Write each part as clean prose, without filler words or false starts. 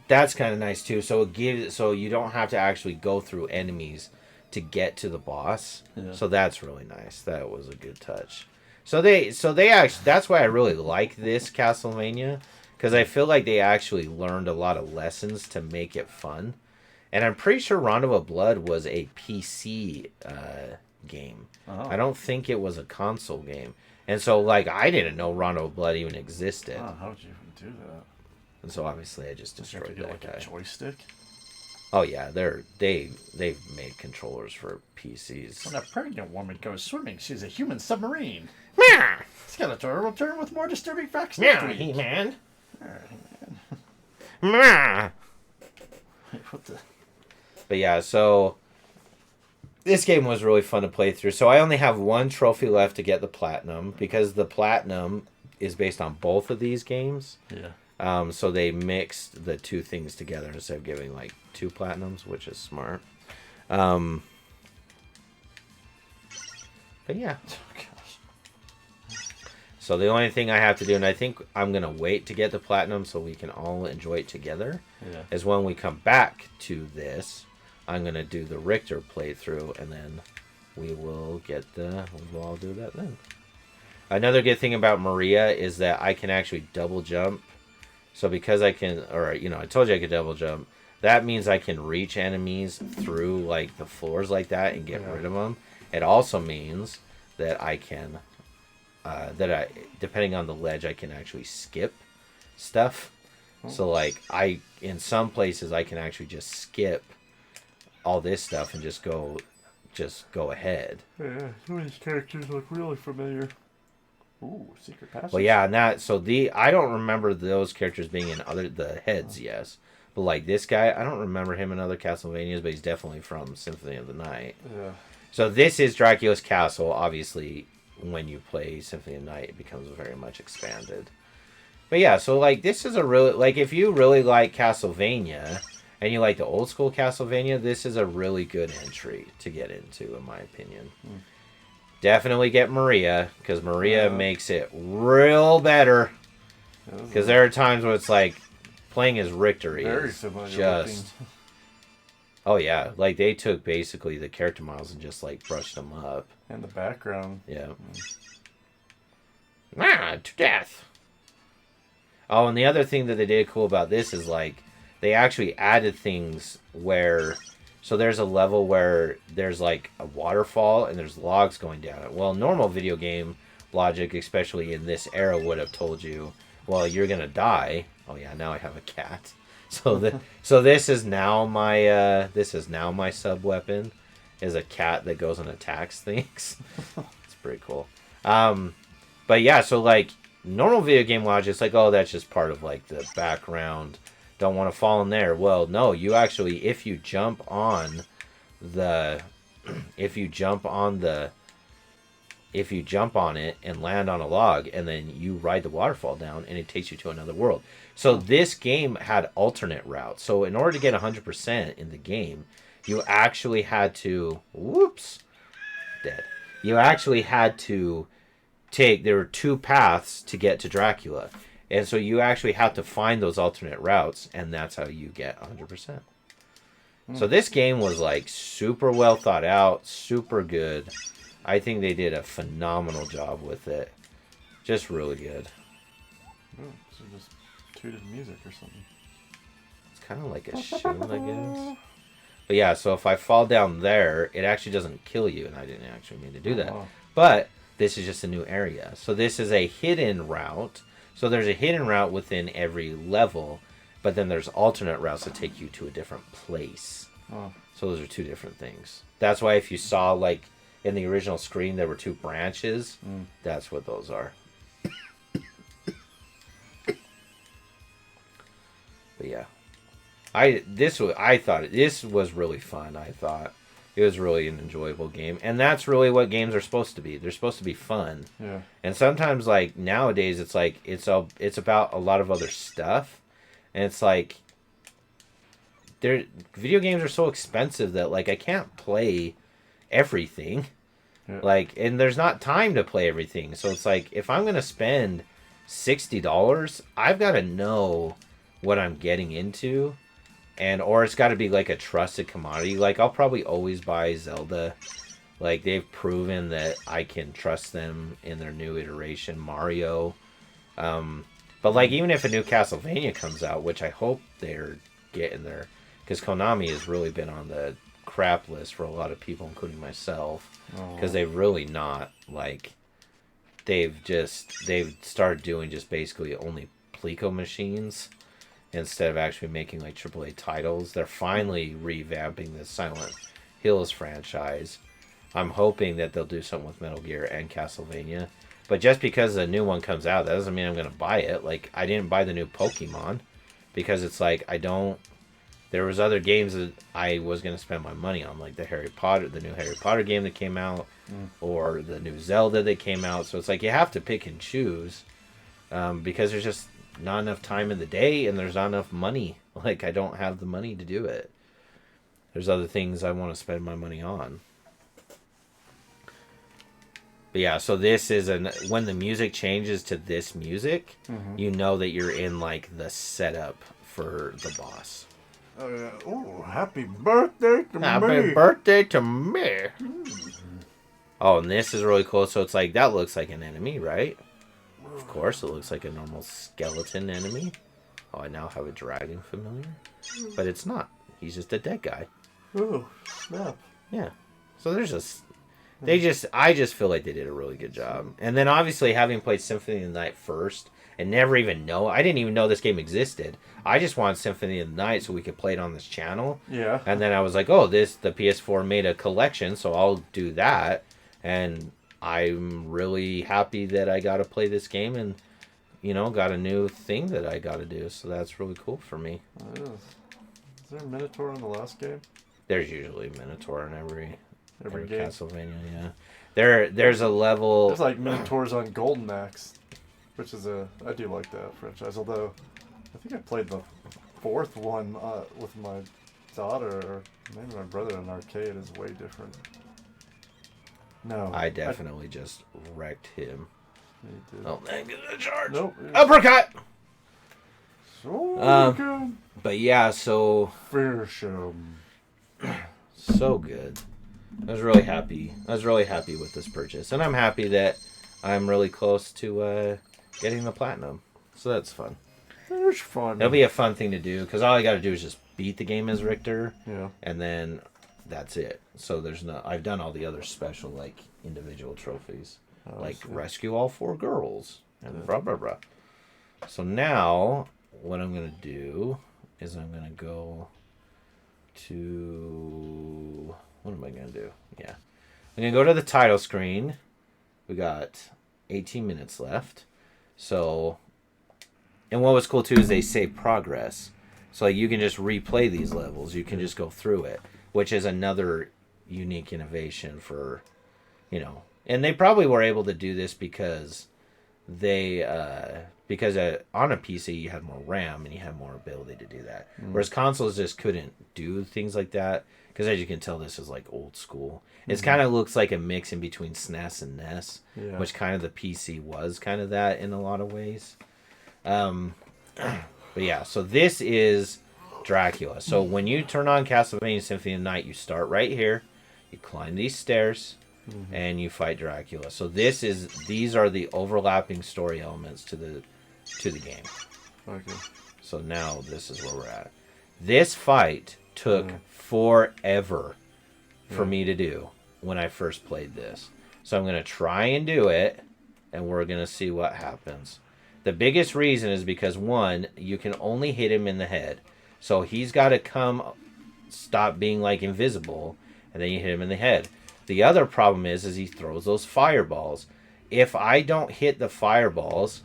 That's kind of nice too. So it gives so you don't have to actually go through enemies to get to the boss. Yeah. So that's really nice. That was a good touch. So they actually that's why I really like this Castlevania because I feel like they actually learned a lot of lessons to make it fun. And I'm pretty sure Rondo of Blood was a PC game. I Oh. don't think it was a console game. And so like I didn't know Rondo of Blood even existed. Oh, how would you even do that? And so obviously I just Did you have to destroyed get that like guy. a joystick? Oh yeah, they've made controllers for PCs. When a pregnant woman goes swimming, she's a human submarine. Yeah, Skeletor will return with more disturbing facts next yeah, week. He-Man. Alright, Yeah. what the? But yeah, so this game was really fun to play through. So I only have one trophy left to get the platinum because the platinum is based on both of these games. Yeah. So they mixed the two things together instead of giving like two platinums, which is smart. Um, but yeah. Oh, gosh. So the only thing I have to do, and I think I'm going to wait to get the platinum so we can all enjoy it together, Yeah. is when we come back to this, I'm going to do the Richter playthrough, and then we will we'll all do that then. Another good thing about Maria is that I can actually double jump. So because I can, I told you I could double jump. That means I can reach enemies through like the floors like that and get rid of them. It also means that I can, depending on the ledge, I can actually skip stuff. So like in some places I can actually just skip all this stuff and just go ahead. Yeah, some of these characters look really familiar. Ooh, secret passage. Well, yeah, and I don't remember those characters being in the heads, yes. But like this guy, I don't remember him in other Castlevanias, but he's definitely from Symphony of the Night. Yeah. So this is Dracula's Castle. Obviously, when you play Symphony of the Night, it becomes very much expanded. But yeah, so like this is a really like if you really like Castlevania and you like the old school Castlevania, this is a really good entry to get into, in my opinion. Definitely get Maria, because Maria makes it real better. Because there are times where it's like playing as Richter is just. Oh yeah, like they took basically the character models and just like brushed them up. And the background. Yeah. To death. Oh, and the other thing that they did cool about this is like they actually added things where. So there's a level where there's like a waterfall and there's logs going down it. Well, normal video game logic, especially in this era, would have told you, well, you're gonna die. Oh yeah, now I have a cat. So this is now my sub weapon, is a cat that goes and attacks things. It's pretty cool. But yeah, so like normal video game logic, it's like, oh, that's just part of like the background. Don't want to fall in there. Well, no, you actually, if you jump on it and land on a log, and then you ride the waterfall down, and it takes you to another world. So this game had alternate routes. So in order to get 100% in the game, you actually had to, You actually had to there were two paths to get to Dracula. And so you actually have to find those alternate routes, and that's how you get 100%. So this game was like super well thought out, super good. I think they did a phenomenal job with it. Just really good. Oh, so just tooted music or something. It's kind of like a shield, I guess. But yeah, so if I fall down there, it actually doesn't kill you, and I didn't actually mean to do that. Wow. But this is just a new area. So this is a hidden route. So there's a hidden route within every level, but then there's alternate routes that take you to a different place. Oh. So those are two different things. That's why if you saw, like, in the original screen, there were two branches. That's what those are. But yeah. I thought this was really fun, I thought. It was really an enjoyable game. And that's really what games are supposed to be. They're supposed to be fun. Yeah. And sometimes, like, nowadays, it's like, it's about a lot of other stuff. And it's like, video games are so expensive that, like, I can't play everything. Yeah. Like, and there's not time to play everything. So it's like, if I'm going to spend $60, I've got to know what I'm getting into, or it's got to be like a trusted commodity. Like I'll probably always buy Zelda. Like they've proven that I can trust them in their new iteration, Mario. But like even if a new Castlevania comes out, which I hope they're getting there, because Konami has really been on the crap list for a lot of people, including myself, because they've really not like they've started doing just basically only Pleco machines instead of actually making like AAA titles. They're finally revamping the Silent Hills franchise. I'm hoping that they'll do something with Metal Gear and Castlevania. But just because a new one comes out, that doesn't mean I'm going to buy it. Like, I didn't buy the new Pokemon because it's like, there was other games that I was going to spend my money on, like the new Harry Potter game that came out, or the new Zelda that came out. So it's like, you have to pick and choose because there's just not enough time in the day and there's not enough money. Like, I don't have the money to do it. There's other things I want to spend my money on. But yeah, so this is when the music changes to this music, you know that you're in like the setup for the boss. Oh, happy birthday to me! Happy birthday to me! Oh, and this is really cool. So it's like, that looks like an enemy, right? Of course, it looks like a normal skeleton enemy. Oh, I now have a dragon familiar. But it's not. He's just a dead guy. Oh, snap. Yeah. So there's just... I just feel like they did a really good job. And then obviously having played Symphony of the Night first and never even I didn't even know this game existed. I just wanted Symphony of the Night so we could play it on this channel. Yeah. And then I was like, oh, the PS4 made a collection, so I'll do that. And I'm really happy that I got to play this game and, got a new thing that I got to do. So that's really cool for me. Is there a Minotaur in the last game? There's usually a Minotaur in every game. Castlevania, yeah. There's a level. There's like Minotaurs on Golden Axe, which is I do like that franchise. Although I think I played the fourth one with my daughter or maybe my brother in an arcade. Is way different. No, I definitely just wrecked him. Oh man, get the charge! Nope. Uppercut. So but yeah, so finish him. So good. I was really happy with this purchase, and I'm happy that I'm really close to getting the platinum. So that's fun. It's fun. It'll be a fun thing to do because all I got to do is just beat the game as Richter. Yeah. And then that's it. So I've done all the other special like individual trophies, like rescue all 4 girls and blah blah blah. So now what I'm gonna do is I'm gonna go to. What am I going to do? Yeah. I'm going to go to the title screen. We got 18 minutes left. So, and what was cool too is they save progress. So like, you can just replay these levels. You can just go through it, which is another unique innovation for, and they probably were able to do this because on a PC you had more RAM and you had more ability to do that. Whereas consoles just couldn't do things like that. Because as you can tell, this is like old school. It kind of looks like a mix in between SNES and NES, which kind of the PC was kind of that in a lot of ways. But yeah, so this is Dracula. So when you turn on Castlevania Symphony of the Night, you start right here, you climb these stairs, and you fight Dracula. So these are the overlapping story elements to the game. Okay. So now this is where we're at. This fight took forever for me to do when I first played this. So I'm going to try and do it, and we're going to see what happens. The biggest reason is because, one, you can only hit him in the head. So he's got to stop being like invisible, and then you hit him in the head. The other problem is he throws those fireballs. If I don't hit the fireballs,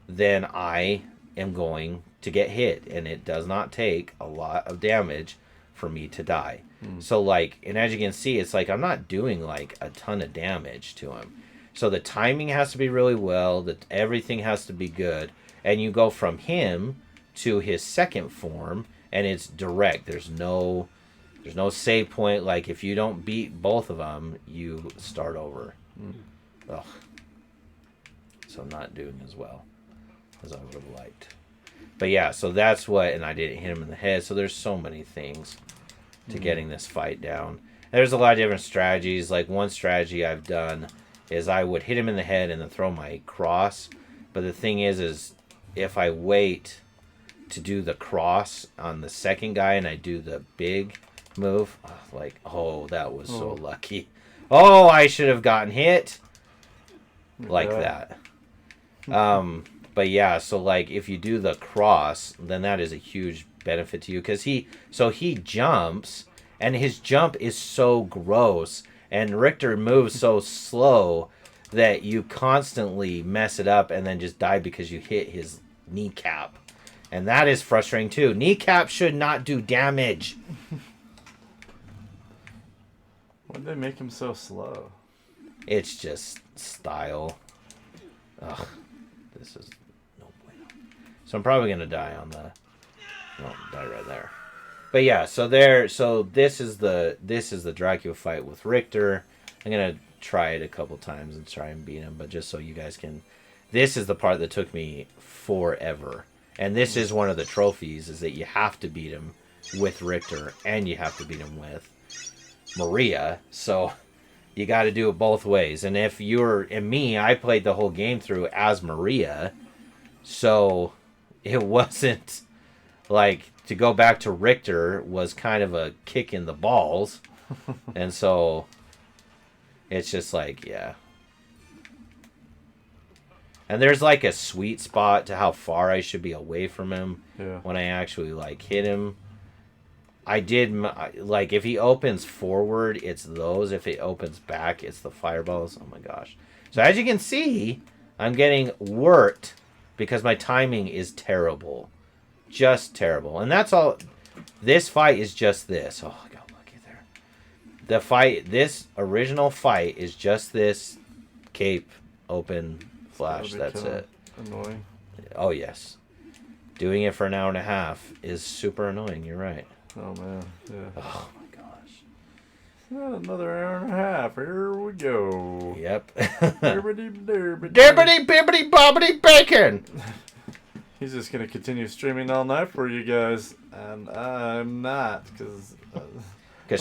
then I am going to get hit, and it does not take a lot of damage for me to die. So like, and as you can see, it's like I'm not doing like a ton of damage to him. So the timing has to be really well, that everything has to be good, and you go from him to his second form, and it's direct. There's no save point. Like if you don't beat both of them, you start over. Ugh. So I'm not doing as well as I would have liked. But yeah, so that's what, and I didn't hit him in the head. So there's so many things to getting this fight down. There's a lot of different strategies. Like one strategy I've done is I would hit him in the head and then throw my cross. But the thing is if I wait to do the cross on the second guy and I do the big move, that was so lucky. Oh, I should have gotten hit like that. But yeah, so like if you do the cross, then that is a huge benefit to you because he jumps and his jump is so gross and Richter moves so slow that you constantly mess it up and then just die because you hit his kneecap. And that is frustrating too. Kneecap should not do damage. Why'd they make him so slow? It's just style. Ugh, this is no bueno. So I'm probably gonna die on the. Well, die right there. But yeah, so this is the Dracula fight with Richter. I'm gonna try it a couple times and try and beat him, but just so you guys can. This is the part that took me forever, and this is one of the trophies: is that you have to beat him with Richter and you have to beat him with Maria. So you got to do it both ways. And if you're and me, I played the whole game through as Maria, so it wasn't like to go back to Richter was kind of a kick in the balls. And so it's just like, yeah. And there's like a sweet spot to how far I should be away from him when I actually like hit him. I did, like, if he opens forward, it's those. If he opens back, it's the fireballs. Oh my gosh. So as you can see, I'm getting worked because my timing is terrible. Just terrible. And that's all. This fight is just this. Oh, I got lucky there. The fight, this original fight is just this cape, open, flash. That's it. Annoying. Oh, yes. Doing it for an hour and a half is super annoying. You're right. Oh, man. Yeah. Oh, my gosh. Another hour and a half. Here we go. Yep. Dirbity bibbity bobbity bacon. He's just going to continue streaming all night for you guys. And I'm not. Because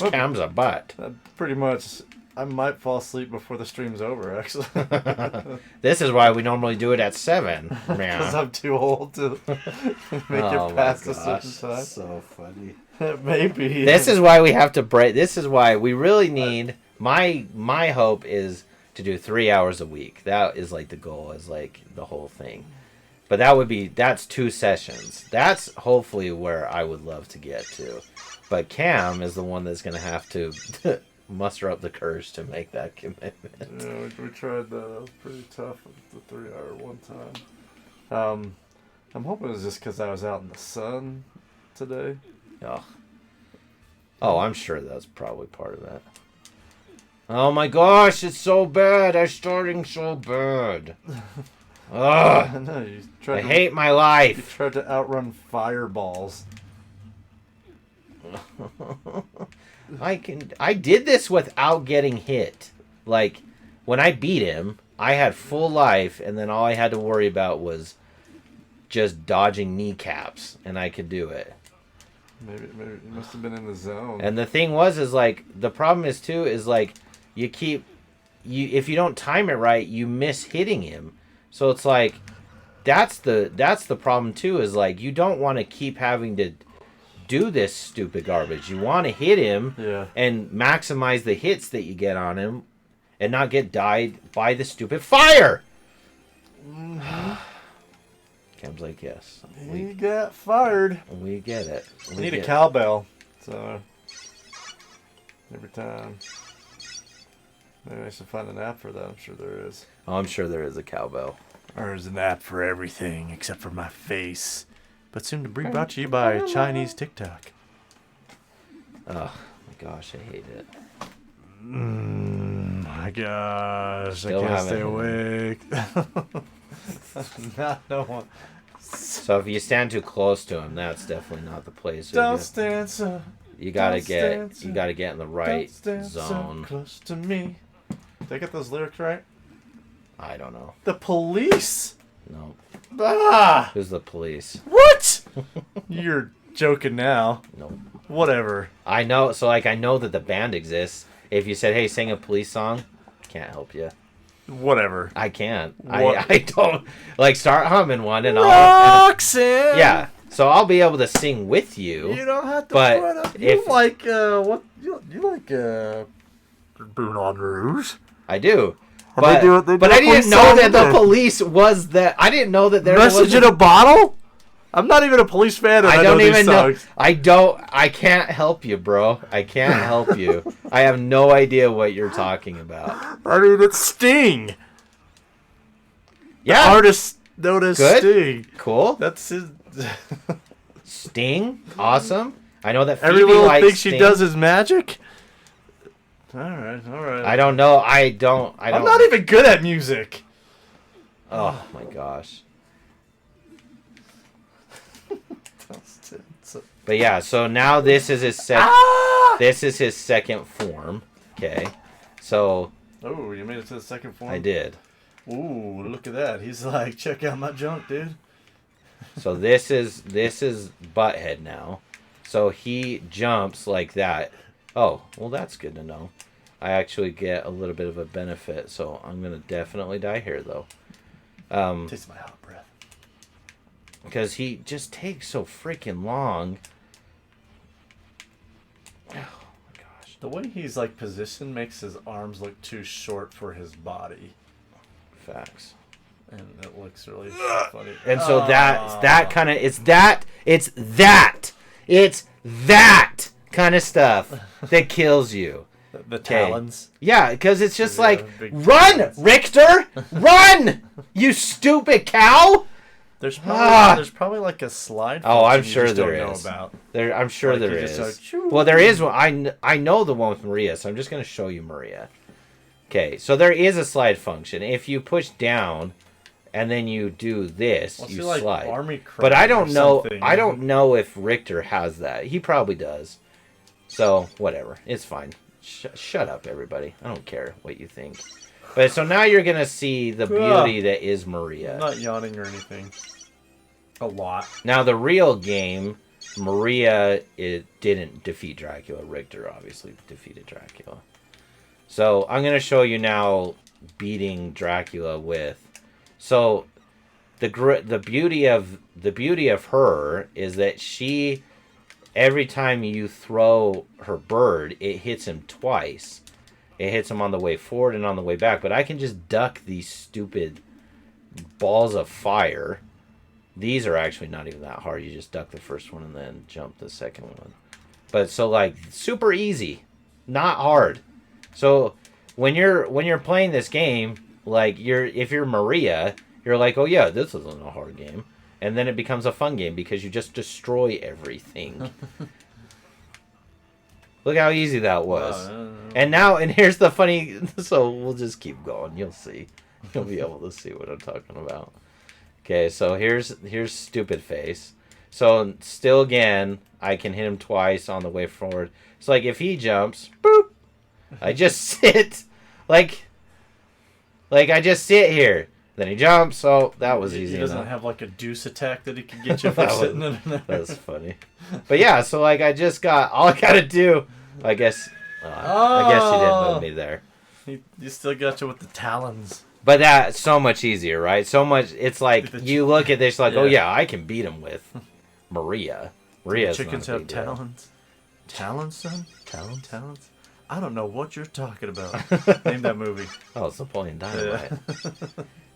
Cam's a butt. Pretty much. I might fall asleep before the stream's over, actually. This is why we normally do it at 7. Because I'm too old to make it past a certain time. So funny. Maybe. This is why we have to break. This is why we really need. My hope is to do 3 hours a week. That is like the goal. Is like the whole thing. But that's 2 sessions. That's hopefully where I would love to get to. But Cam is the one that's going to have to muster up the courage to make that commitment. Yeah, we tried that. That was pretty tough at the 3-hour one time. I'm hoping it was just because I was out in the sun today. Oh, I'm sure that's probably part of that. Oh my gosh, it's so bad. I'm starting so bad. Ugh. No, I hate my life. You tried to outrun fireballs. I did this without getting hit. Like, when I beat him, I had full life, and then all I had to worry about was just dodging kneecaps, and I could do it. Maybe you must have been in the zone. And the thing is like, the problem is, too, is like, if you don't time it right, you miss hitting him. So it's like, that's the problem, too, is like, you don't want to keep having to do this stupid garbage. You want to hit him and maximize the hits that you get on him and not get died by the stupid fire. Mm-hmm. Cam's like, yes. We got fired. We get it. We need a cowbell. So, every time. Maybe I should find an app for that. I'm sure there is. Oh, I'm sure there is a cowbell. There's an app for everything except for my face. But soon to be brought to you by Chinese TikTok. Oh my gosh, I hate it. My gosh, Still I can't stay awake. No one. So if you stand too close to him, that's definitely not the place. Don't stand so. You gotta get in the right zone. So close to me. Did I get those lyrics right? I don't know. The police. No. Ah! Who's the police? What? What? You're joking now. No. Whatever. I know. So like I know that the band exists. If you said, "Hey, sing a police song," can't help you. Whatever. I can't. What? I don't like start humming one and Roxanne. yeah. So I'll be able to sing with you. You don't have to but put up. You if like what? You like Moulin Rouge? I do. And But, they do but a I didn't police know song that in the there. police was that. I didn't know that there was. Message in a bottle. I'm not even a police fan. And I I don't know even these know. songs. I can't help you, bro. I can't help you. I have no idea what you're talking about. I mean, it's Sting. Yeah. The artist known as Good. Sting. Cool. That's his. Sting. Awesome. I know that Phoebe Every little likes thing Sting. she does is magic. All right. I don't know. I don't. I'm not even good at music. Oh my gosh. But yeah, so now this is his This is his second form. Okay, so Oh, you made it to the second form? I did. Ooh, look at that. He's like, check out my junk, dude. So this is Butthead now. So he jumps like that. Oh, well that's good to know. I actually get a little bit of a benefit, so I'm gonna definitely die here though. Taste my hot breath. Because he just takes so freaking long. Oh my gosh. The way he's like positioned makes his arms look too short for his body. Facts. And it looks really funny. And so that kind of it's that kind of stuff that kills you. The talons. Yeah, because it's just Yeah, like, big run, talons. Richter, run, you stupid cow. There's probably like a slide. Oh, I'm function you sure just there don't is. know about. I'm sure Like, there you just is. go, Well, there is one. I know the one with Maria, so I'm just going to show you Maria. Okay, so there is a slide function. If you push down and then you do this, Well, you see, like slide. Army But I Crane or don't know. something. I don't know if Richter has that. He probably does. So whatever, it's fine. Shut up, everybody. I don't care what you think. But so now you're gonna see the beauty that is Maria. I'm not yawning or anything. A lot. Now the real game, Maria didn't defeat Dracula. Richter obviously defeated Dracula. So I'm gonna show you now beating Dracula with. So the beauty of her is that she, every time you throw her bird, it hits him twice. It hits him on the way forward and on the way back. But I can just duck these stupid balls of fire. These are actually not even that hard. You just duck the first one and then jump the second one. But so like super easy, not hard. So when you're playing this game, like if you're Maria, you're like, oh yeah, this isn't a hard game. And then it becomes a fun game because you just destroy everything. Look how easy that was. And here's the funny, so we'll just keep going. You'll see. You'll be able to see what I'm talking about. Okay, so here's Stupid Face. So still again, I can hit him twice on the way forward. It's like if he jumps, boop, I just sit. Like I just sit here. Then he jumps, so that was easy. He doesn't enough. have like a deuce attack that he can get you for sitting in there. That's funny. But yeah, so like I just got, all I gotta do, I guess he did move me there. You still got you with the talons. But that's so much easier, right? So much, it's like, you look at this like, Yeah. oh yeah, I can beat him with Maria. Maria's Chickens not a have big deal. talons. Talons, son? Talons? Talons? I don't know what you're talking about. Name that movie. Oh, it's Napoleon Dynamite.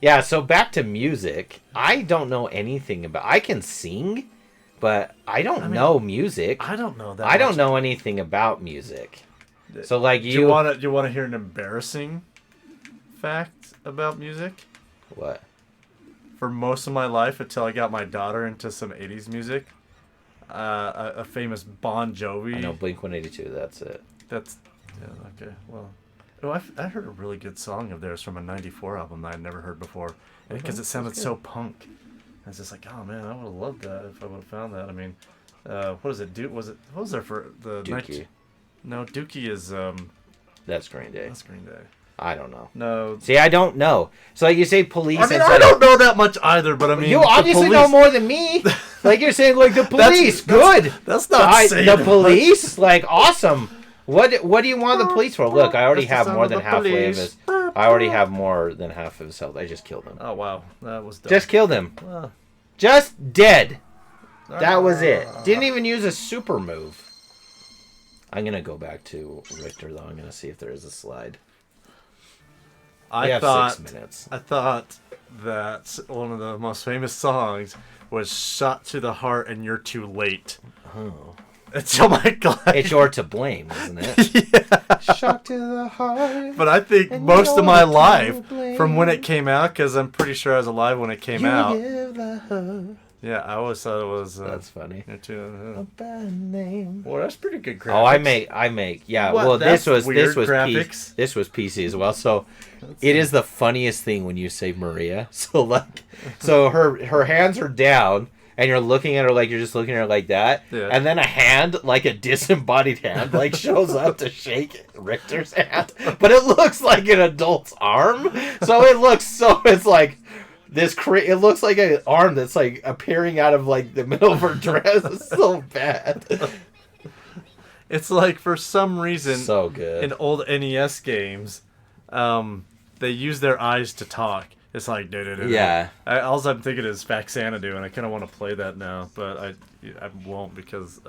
Yeah, so back to music. I don't know anything about, I can sing, but I don't know music. I don't know that I don't much. know anything about music. So like Do you want to hear an embarrassing fact about music? What? For most of my life, until I got my daughter into some 80s music, a famous Bon Jovi. I know Blink-182, that's it. That's yeah, okay. Well, I heard a really good song of theirs from a '94 album that I'd never heard before, because it sounded so punk. I was just like, oh man, I would have loved that if I would have found that. I mean, what is it? What was there for the Dookie. No, Dookie is That's Green Day. that's Green Day. I don't know. No. See, I don't know. So like you say police. I mean, it's I like, don't know that much either, but I mean, you the obviously police- know more than me. Like you're saying, like the police, good. That's not saying the police, like awesome. What do you want the police for? Look, I already have more than halfway of his. I already have more than half of his health. I just killed him. Oh wow, that was dumb. Just killed him. Just dead. That was it. Didn't even use a super move. I'm gonna go back to Richter though. I'm gonna see if there is a slide. We have 6 minutes. I thought that one of the most famous songs was "Shot to the Heart" and "You're Too Late." Oh. Oh my god! It's You're to Blame, isn't it? Yeah. Shot to the heart. But I think most of my life from when it came out, because I'm pretty sure I was alive when it came out. Yeah, I always thought it was. That's funny. A bad name. Well, that's pretty good graphics. Oh, I make. Yeah. What? Well, That's this was graphics. This was PC as well. So, it is the funniest thing when you say Maria. So her hands are down, and you're looking at her like you're just looking at her like that, and then a hand, like a disembodied hand, like shows up to shake Richter's hand, but it looks like an adult's arm. So it's like. It looks like an arm that's like appearing out of like the middle of her dress. It's so bad. It's like for some reason, so good in old NES games, they use their eyes to talk. It's like yeah. All I'm thinking is Faxanadu, and I kind of want to play that now, but I won't because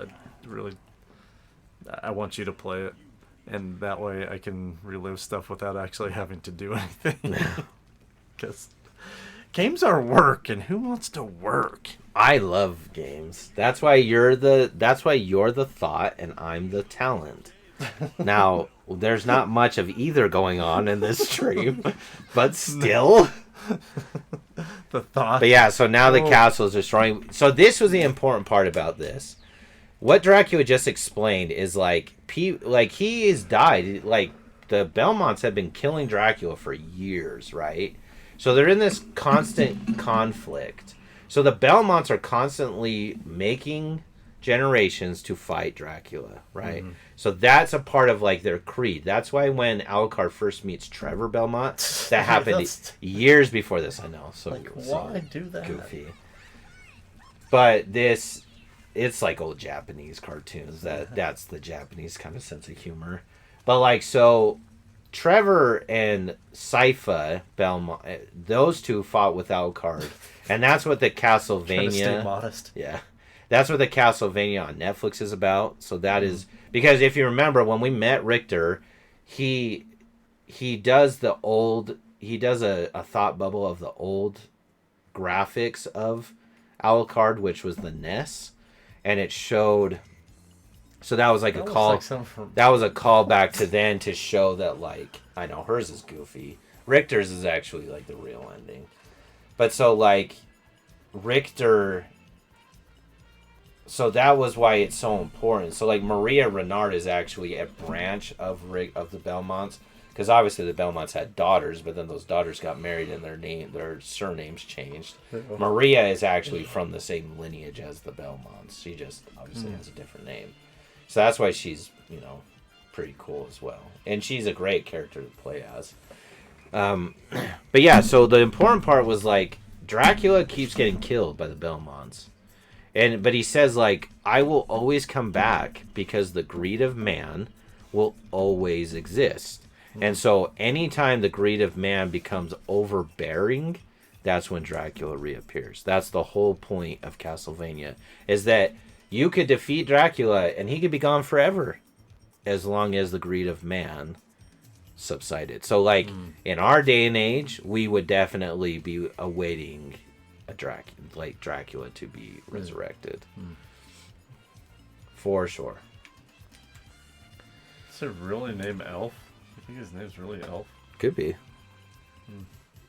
I want you to play it, and that way I can relive stuff without actually having to do anything. Because games are work, and who wants to work? I love games. That's why you're the thought, and I'm the talent. Now, there's not much of either going on in this stream, but still. The thought. But yeah, so now the castle is destroying. So this was the important part about this. What Dracula just explained is like he has died. Like the Belmonts have been killing Dracula for years, right? So they're in this constant conflict. So the Belmonts are constantly making generations to fight Dracula, right? Mm-hmm. So that's a part of like their creed. That's why when Alucard first meets Trevor Belmont, that happened years before this. I know. So like, why do that? Goofy. But it's like old Japanese cartoons. That's the Japanese kind of sense of humor. But like so. Trevor and Sypha Belmont, those two fought with Alucard, and that's what the Castlevania. Trying to stay modest. Yeah, that's what the Castlevania on Netflix is about. So that is because if you remember when we met Richter, he does a thought bubble of the old graphics of Alucard, which was the NES, and it showed. So that was like a call. That was a callback to then to show that like I know hers is goofy. Richter's is actually like the real ending. But so like Richter. So that was why it's so important. So like Maria Renard is actually a branch of the Belmonts because obviously the Belmonts had daughters, but then those daughters got married and their surnames changed. Maria is actually from the same lineage as the Belmonts. She just obviously has a different name. So that's why she's, pretty cool as well. And she's a great character to play as. But yeah, so the important part was, like, Dracula keeps getting killed by the Belmonts. But he says, like, I will always come back because the greed of man will always exist. And so anytime the greed of man becomes overbearing, that's when Dracula reappears. That's the whole point of Castlevania, is that you could defeat Dracula and he could be gone forever as long as the greed of man subsided. So like in our day and age, we would definitely be awaiting a Dracula to be resurrected. For sure. Is it really named Elf? I think his name's really Elf. Could be.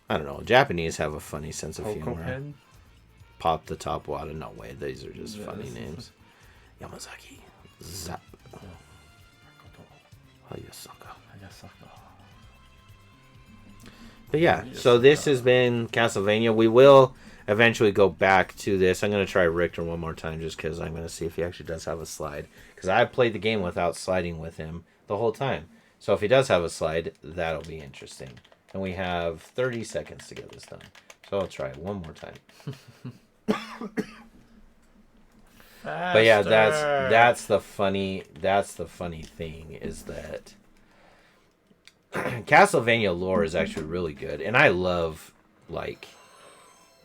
I don't know. Japanese have a funny sense of humor. Pen? Pop the top water. No way. These are just funny names. Yamazaki. Zap. Hayasaka. But yeah, so this has been Castlevania. We will eventually go back to this. I'm going to try Richter one more time just because I'm going to see if he actually does have a slide. Because I played the game without sliding with him the whole time. So if he does have a slide, that'll be interesting. And we have 30 seconds to get this done. So I'll try it one more time. But yeah, that's the funny thing is that Castlevania lore is actually really good, and I love, like,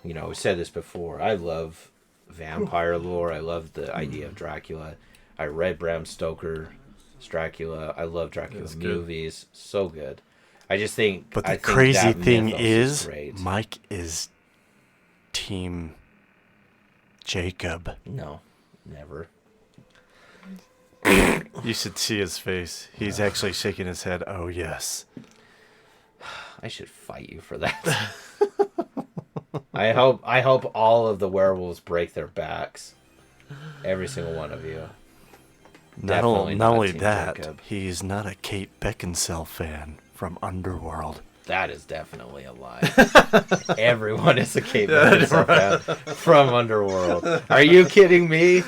we said this before. I love vampire lore. I love the idea of Dracula. I read Bram Stoker's Dracula. I love Dracula movies. So good. I just think. But the think crazy that thing mythos is, great. Mike is Team Jacob. No, never. You should see his face. He's actually shaking his head. Oh, yes. I should fight you for that. I hope all of the werewolves break their backs. Every single one of you. Not Definitely only Team that, Jacob. he's not a Kate Beckinsale fan from Underworld. That is definitely a lie. Everyone is a Kate Beckinsale fan from Underworld. Are you kidding me?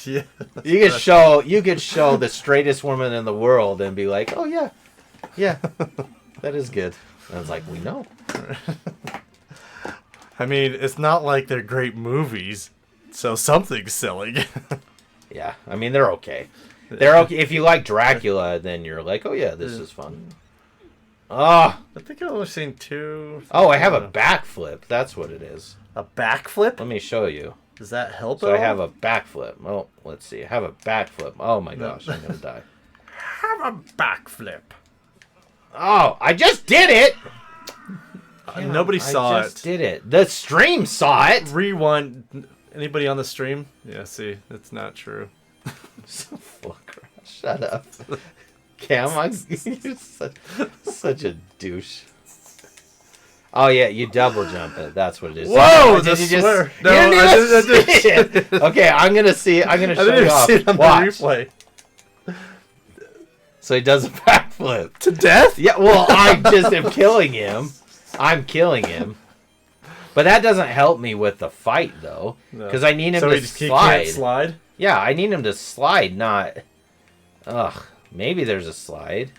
Yeah. You could show the straightest woman in the world and be like, "Oh yeah, that is good." And I was like, "We know." I mean, it's not like they're great movies, so something's selling. Yeah, I mean they're okay. They're okay. If you like Dracula, then you're like, "Oh yeah, this is fun." Oh, I think I've only seen 2. I have a backflip. That's what it is. A backflip? Let me show you. Does that help? So I have a backflip. Oh, let's see. I have a backflip. Oh my gosh, I'm gonna die. Have a backflip. Oh, I just did it. Nobody saw I just did it. The stream saw it. Rewind. Anybody on the stream? Yeah, see, it's not true. So full of crap. Shut up. Cam, you're such a douche. Oh yeah, you double jump it. That's what it is. Whoa! Did you swear. No, you didn't I even didn't see it. Okay, I'm gonna see. I'm gonna I show didn't you even off. see it on Watch. the replay. So he does a backflip. To death? Yeah. Well, I just am killing him. I'm killing him. But that doesn't help me with the fight though, because I need him So to he slide. can't slide? Yeah, I need him to slide, not... Ugh, maybe there's a slide.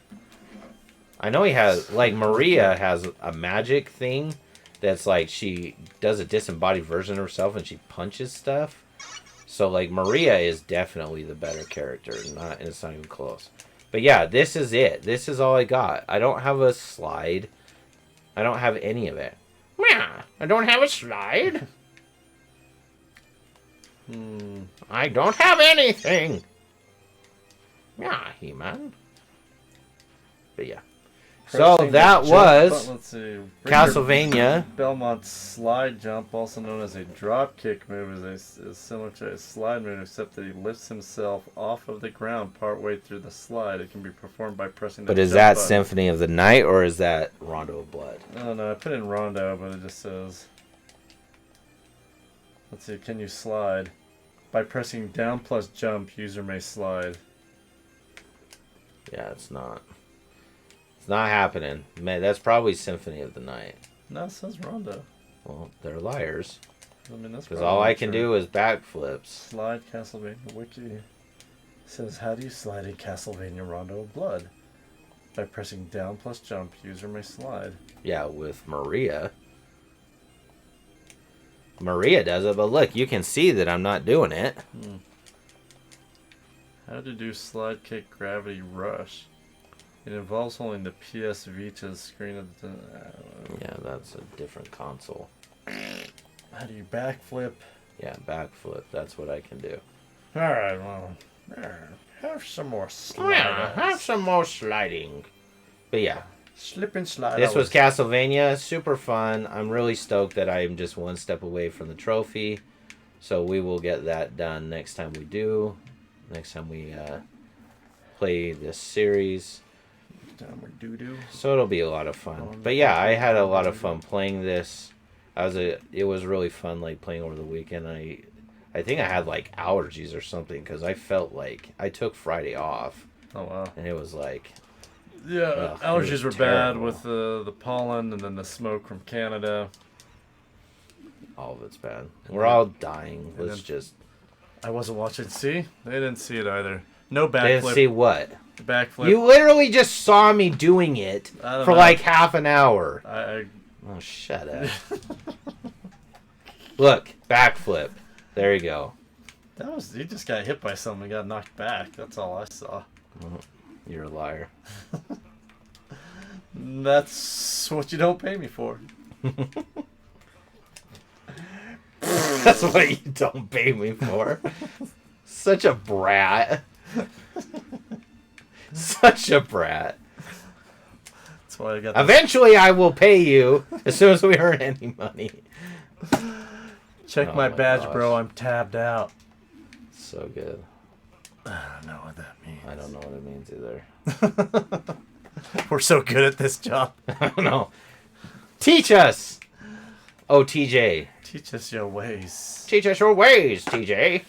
I know he has... Like, Maria has a magic thing that's like she does a disembodied version of herself and she punches stuff. So, like, Maria is definitely the better character. And it's not even close. But yeah, this is it. This is all I got. I don't have a slide. I don't have any of it. Yeah, I don't have a slide. I don't have anything. Yeah, He-Man. But yeah. So that was Let's see. Castlevania. Belmont's slide jump, also known as a drop kick move, is similar to a slide move, except that he lifts himself off of the ground partway through the slide. It can be performed by pressing the But is jump that button. Symphony of the Night or is that Rondo of Blood? I don't know. I put in Rondo, but it just says... Let's see. Can you slide? By pressing down plus jump, user may slide. Yeah, it's not. It's not happening. Man, that's probably Symphony of the Night. No, it says Rondo. Well, they're liars. I mean, that's Because all I can do is backflips. Slide Castlevania Wiki. Says, how do you slide in Castlevania Rondo of Blood? By pressing down plus jump, user may slide. Yeah, with Maria. Maria does it, but look, you can see that I'm not doing it. How to do slide kick gravity rush. It involves holding the PS Vita's screen of the... Yeah, that's a different console. How do you backflip? Yeah, backflip. That's what I can do. Alright, well... Have some more slide. Yeah, have some more sliding. But yeah, Slip and slide. this was Castlevania. Super fun. I'm really stoked that I'm just one step away from the trophy. So we will get that done next time we do. Next time we play this series. So it'll be a lot of fun. But yeah, I had a lot of fun playing this. It was really fun, like, playing over the weekend. I think I had like allergies or something because I felt like I took Friday off. Oh wow! And it was like, yeah, allergies were bad with the pollen and then the smoke from Canada. All of it's bad. We're all dying. Let's just. I wasn't watching. See, they didn't see it either. No backflip. They didn't see what? Backflip. You literally just saw me doing it for like half an hour. Oh, shut up. Look, backflip. There you go. He just got hit by something and got knocked back. That's all I saw. You're a liar. That's what you don't pay me for. That's what you don't pay me for. Such a brat. Such a brat. That's why I got. Eventually, I will pay you as soon as we earn any money. Check Oh my badge, gosh. bro. I'm tabbed out. So good. I don't know what that means. I don't know what it means either. We're so good at this job. I don't know. Teach us. Oh, TJ. Teach us your ways. Teach us your ways, TJ.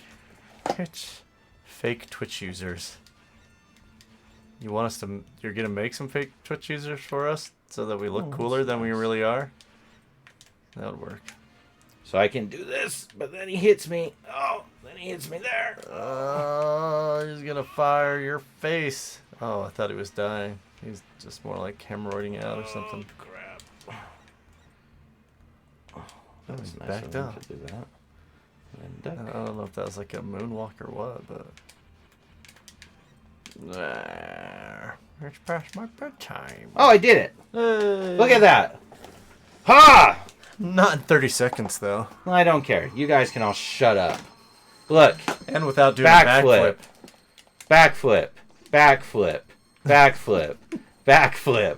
Fake Twitch users. You want us to? You're gonna make some fake Twitch users for us so that we look cooler than we really are. That would work. So I can do this, but then he hits me. Oh, then he hits me there. He's gonna fire your face. Oh, I thought he was dying. He's just more like hemorrhoiding out or something. Crap. That was Nice backed of him up. to do that. And I duck. don't know if that was like a moonwalk or what, but. There. It's past my bedtime. Oh, I did it. Hey. Look at that. Ha! Not in 30 seconds, though. I don't care. You guys can all shut up. Look. And without doing a Backflip. backflip. Backflip. Backflip. Backflip.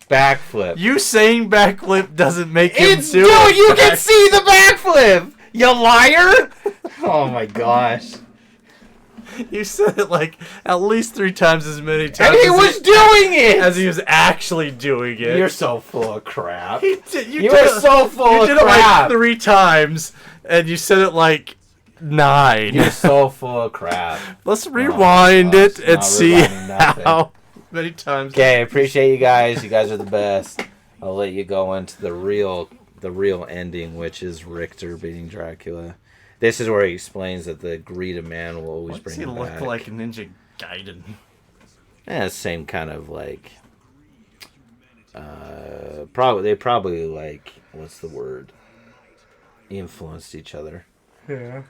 Backflip. You saying backflip doesn't make him It's do dude, it. you can see the backflip. You liar! Oh my gosh. You said it like at least 3 times as many times. And he as was doing it! as he was actually doing it. You're so full of crap. He did, You are so full of did it crap. like 3 times, and you said it like 9. You're so full of crap. Let's rewind it gosh, and not see rewinding nothing. how many times. Okay, appreciate you guys. You guys are the best. I'll let you go into the real ending, which is Richter beating Dracula. This is where he explains that the greed of man will always Why does bring he him look back. like Ninja Gaiden? Yeah, same kind of like. Probably like, what's the word? Influenced each other. Yeah,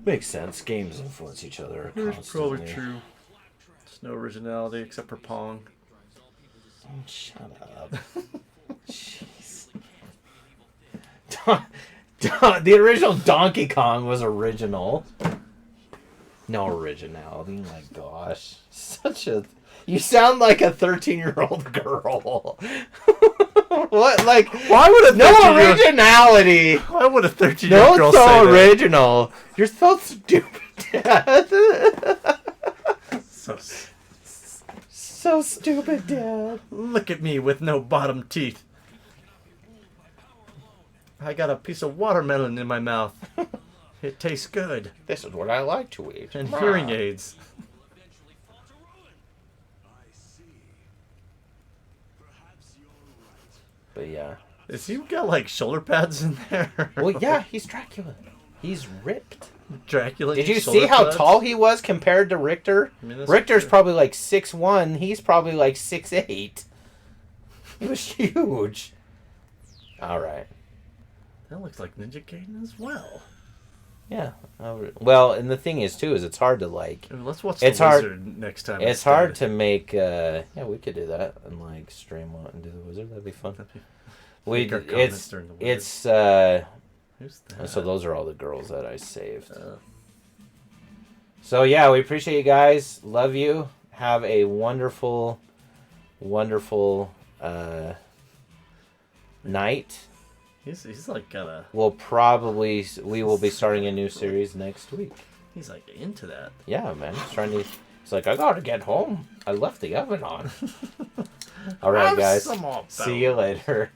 Makes sense. Games influence each other that's constantly. probably true. There's no originality except for Pong. Oh, shut up. Jeez. The original Donkey Kong was original. No originality. My gosh. You sound like a 13-year-old girl. What? Like, Why would a no 13-year-old originality. Why would a 13-year-old No, girl so say original. You're so stupid, Dad. that? So stupid, Dad. Look at me with no bottom teeth. I got a piece of watermelon in my mouth. It tastes good. This is what I like to eat. And hearing aids. But yeah. Has he got like shoulder pads in there? Well, yeah, he's Dracula. He's ripped. Dracula. Did you eats see shoulder how pads? tall he was compared to Richter? I mean, that's Richter's true. probably like 6'1". He's probably like 6'8". He was huge. All right. That looks like Ninja Gaiden as well. Yeah. Well, and the thing is too is it's hard to like. I mean, let's watch It's the hard- Wizard next time. It's hard to make. Yeah, we could do that and like stream on and do the wizard. That'd be fun. We Make our comments it's during the Wizard. it's Who's that? so those are all the girls that I saved. So yeah, we appreciate you guys. Love you. Have a wonderful, wonderful night. He's like got a. We will be starting a new series next week. He's like into that. Yeah, man. He's like, I gotta get home. I left the oven on. All right, Have guys. some more See you later.